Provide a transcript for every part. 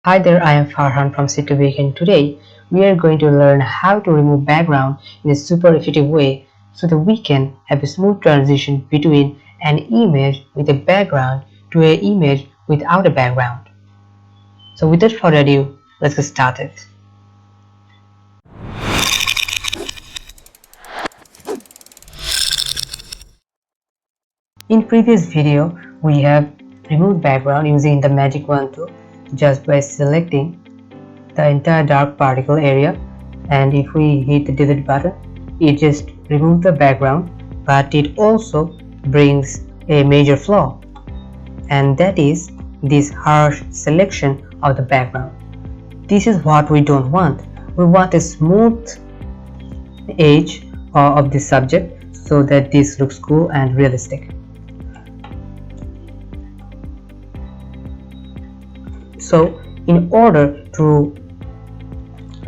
Hi there, I am Farhan from Sit2Bake, and today we are going to learn how to remove background in a super effective way so that we can have a smooth transition between an image with a background to an image without a background. So without further ado, let's get started. In previous video, we have removed background using the magic wand tool just by selecting the entire dark particle area, and if we hit the delete button it just removes the background, but it also brings a major flaw, and that is this harsh selection of the background. This is what we don't want. We want a smooth edge of the subject so that this looks cool and realistic. So in order to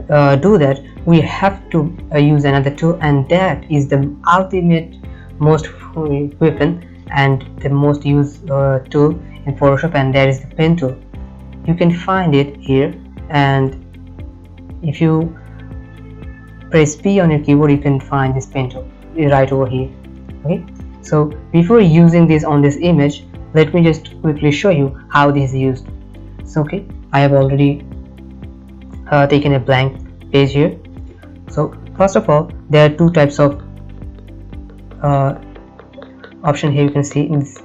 do that, we have to use another tool, and that is the ultimate most weapon and the most used tool in Photoshop, and that is the pen tool. You can find it here, and if you press P on your keyboard you can find this pen tool right over here. Okay, so before using this on this image, let me just quickly show you how this is used. So okay, I have already taken a blank page here. So first of all, there are two types of option here. You can see in this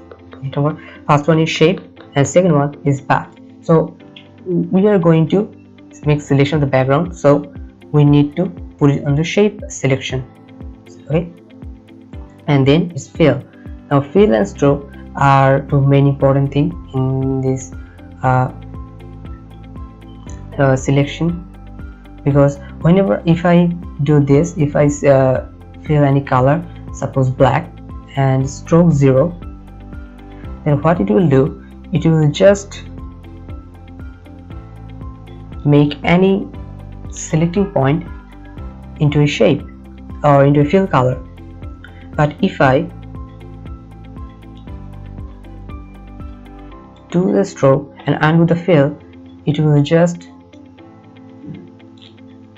one. First one is shape and second one is path. So we are going to make selection of the background, so we need to put it on the shape selection. Okay, and then it's fill. Now fill and stroke are two main important things in this selection, because whenever if I do this, if I fill any color, suppose black, and stroke 0, then what it will do, it will just make any selecting point into a shape or into a fill color. But if I do the stroke and undo the fill, it will just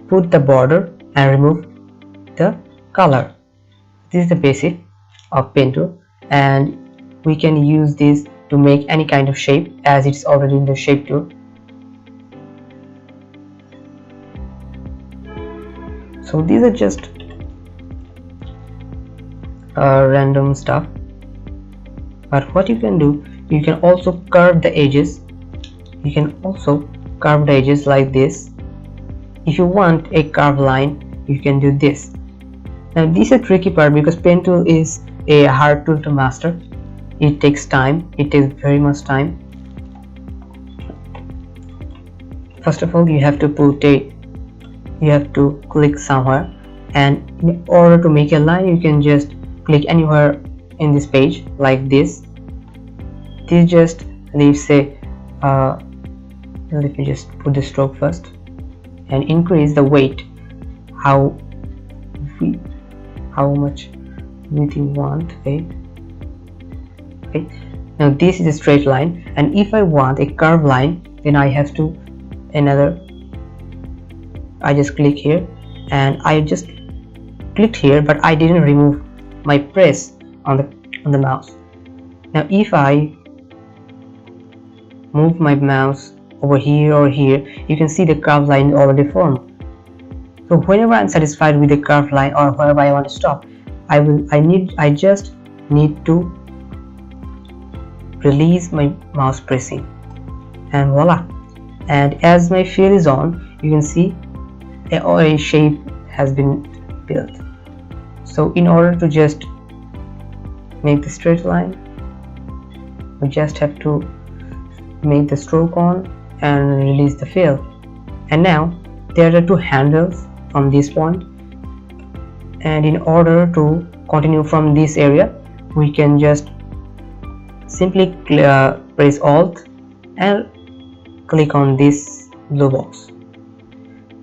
put the border and remove the color. This is the basic of pen tool, and we can use this to make any kind of shape as it's already in the shape tool. So these are just random stuff, but what you can do, you can also curve the edges. You can also curve the edges like this. If you want a curved line, you can do this. Now this is a tricky part because pen tool is a hard tool to master. It takes time, it takes very much time. First of all, you have to click somewhere, and in order to make a line you can just click anywhere in this page like this. This just leaves a let me just put the stroke first and increase the weight, how much width you want. Okay, now this is a straight line, and if I want a curved line, then I have to I just click here, and I just clicked here, but I didn't remove my press on the mouse. Now if I move my mouse over here or here, you can see the curved line already formed. So whenever I'm satisfied with the curved line, or whenever I want to stop, I just need to release my mouse pressing, and voila. And as my fill is on, you can see a shape has been built. So in order to just make the straight line, we just have to make the stroke on and release the fill. And now there are two handles from this point, and in order to continue from this area, we can just simply press Alt and click on this blue box,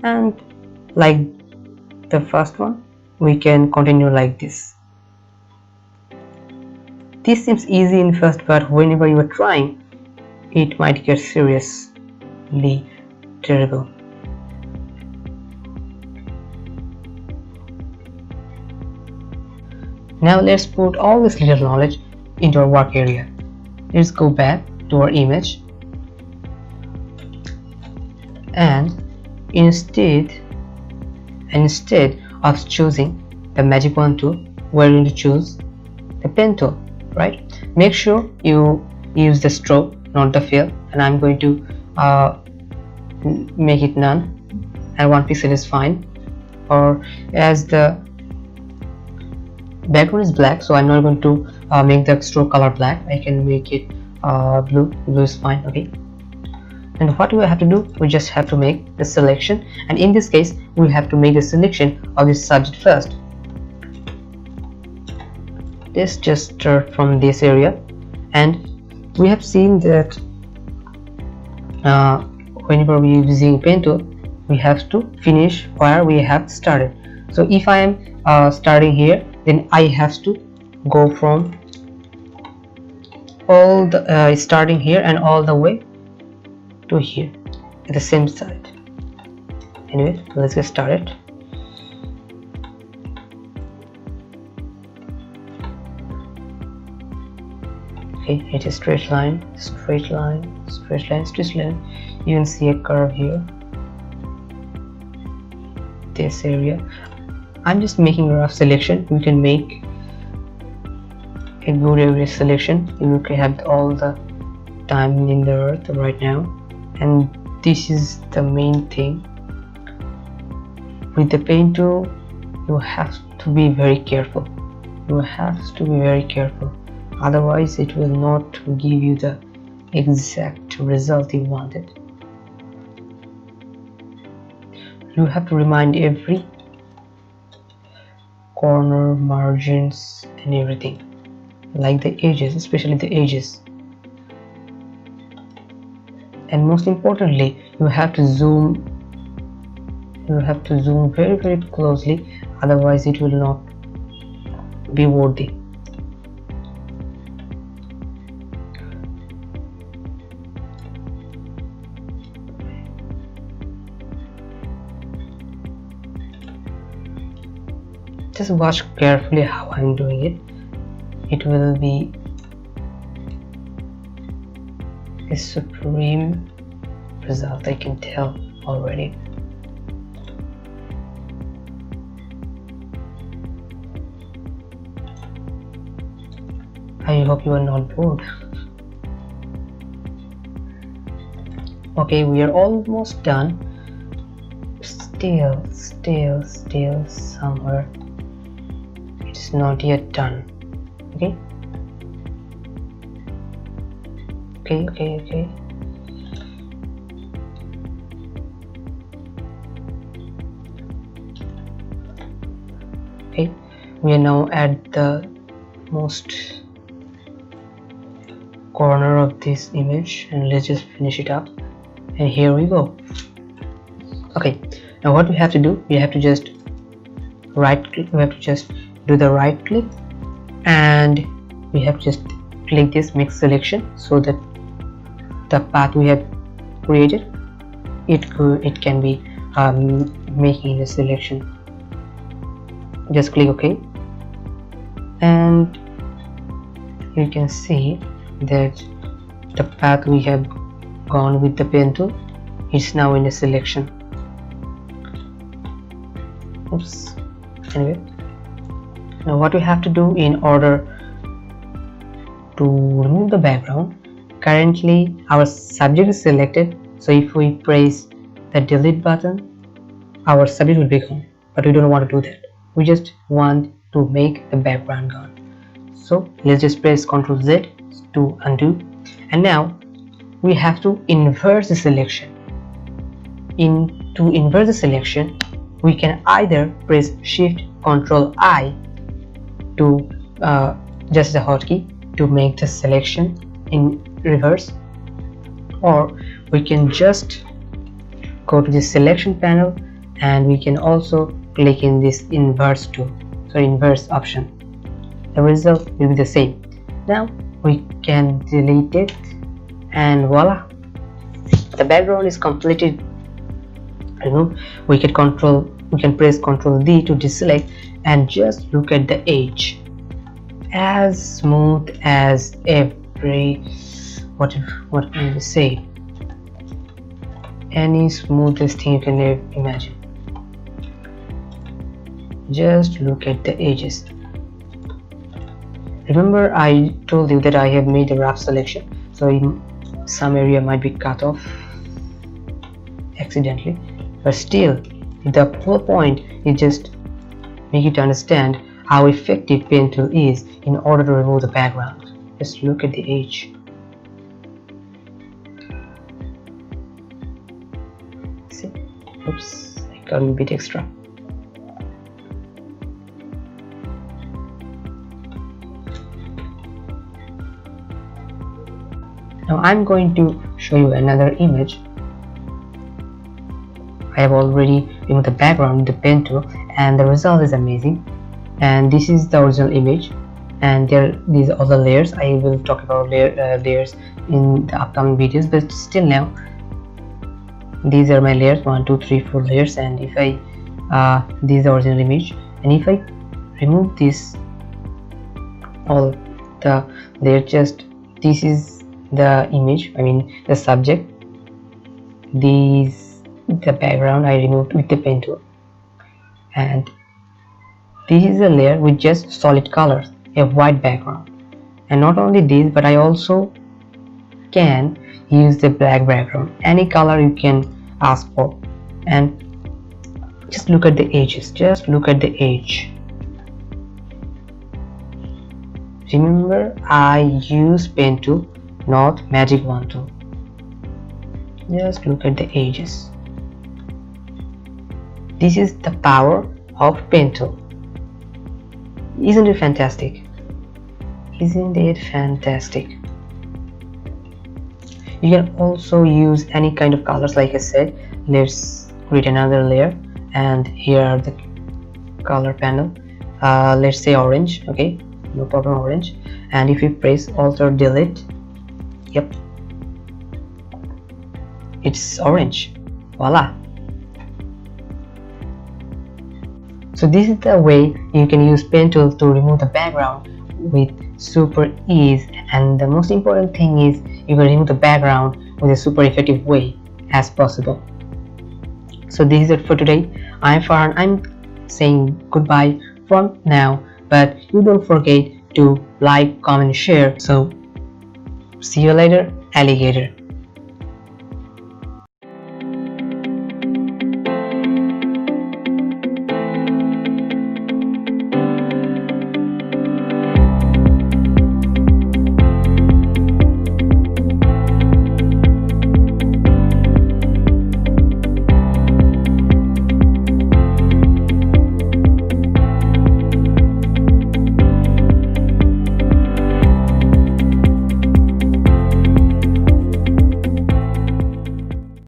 and like the first one, we can continue like this. This seems easy in first, but whenever you are trying, it might get seriously terrible. Now let's put all this little knowledge into our work area. Let's go back to our image, and instead of choosing the magic wand tool, we're going to choose the pen tool, right? Make sure you use the stroke, not the fill, and I'm going to make it none, and 1 pixel is fine. Or as the background is black, so I'm not going to make the stroke color black. I can make it blue is fine. Okay, and what we have to do, we just have to make the selection, and in this case we have to make the selection of the subject first. Let's just start from this area, and we have seen that whenever we are using pen tool, we have to finish where we have started. So if I am starting here, then I have to go from all the starting here and all the way to here at the same side. Anyway, let's get started. Okay, it is straight line, straight line, straight line, straight line. You can see a curve here, this area. I'm just making a rough selection. You can make a good area selection. You can have all the time in the earth right now, and this is the main thing. With the pen tool, you have to be very careful. You have to be very careful. Otherwise, it will not give you the exact result you wanted. You have to remind every corner, margins, and everything, like the edges, especially the edges. And most importantly, you have to zoom. You have to zoom very, very closely. Otherwise, it will not be worthy. Just watch carefully how I'm doing it. It will be a supreme result, I can tell already. I hope you are not bored. Okay, we are almost done. Still somewhere it's not yet done. Okay, we are now at the most corner of this image, and let's just finish it up, and here we go. Okay, now what we have to do, we have to just right click, we have to just do the right click, and we have to just click this mix selection, so that the path we have created, it can be making the selection. Just click OK, and you can see that the path we have gone with the pen tool is now in the selection. Oops. Anyway, now what we have to do in order to remove the background, currently our subject is selected, so if we press the delete button, our subject will be gone, but we don't want to do that. We just want to make the background gone. So let's just press Ctrl Z to undo, and now we have to invert the selection. To invert the selection, we can either press Shift Ctrl I to just the hotkey to make the selection in reverse, or we can just go to the selection panel, and we can also click in this inverse tool, so inverse option. The result will be the same. Now we can delete it, and voila, the background is completely remove, we can press Ctrl D to deselect, and just look at the edge, as smooth as every, what can we say, any smoothest thing you can imagine. Just look at the edges. Remember, I told you that I have made a rough selection, so in some area might be cut off accidentally, but still the whole point is just make you to understand how effective pen tool is in order to remove the background. Just look at the edge. See? Oops, I got a bit extra. Now I'm going to show you another image. I have already removed the background with the pen tool, and the result is amazing. And this is the original image, and these are all the layers. I will talk about layers in the upcoming videos, but still now these are my layers, 1 2 3 4 layers. And if I this is the original image, and if I remove this, all the layer, just this is the image, I mean the subject, the background I removed with the pen tool, and this is a layer with just solid colors, a white background. And not only this, but I also can use the black background, any color you can ask for. And just look at the edges, just look at the edge. Remember, I use pen tool, not magic wand tool. Just look at the edges. This is the power of pen tool. Isn't it fantastic? Isn't it fantastic? You can also use any kind of colors. Like I said, let's create another layer, and here are the color panel. Let's say orange. Okay, no problem, orange. And if you press Alt or Delete, yep, it's orange. Voila. So this is the way you can use pen tool to remove the background with super ease. And the most important thing is you can remove the background with a super effective way as possible. So this is it for today. I'm Farhan. I'm saying goodbye from now, but you don't forget to like, comment, share. So see you later, alligator.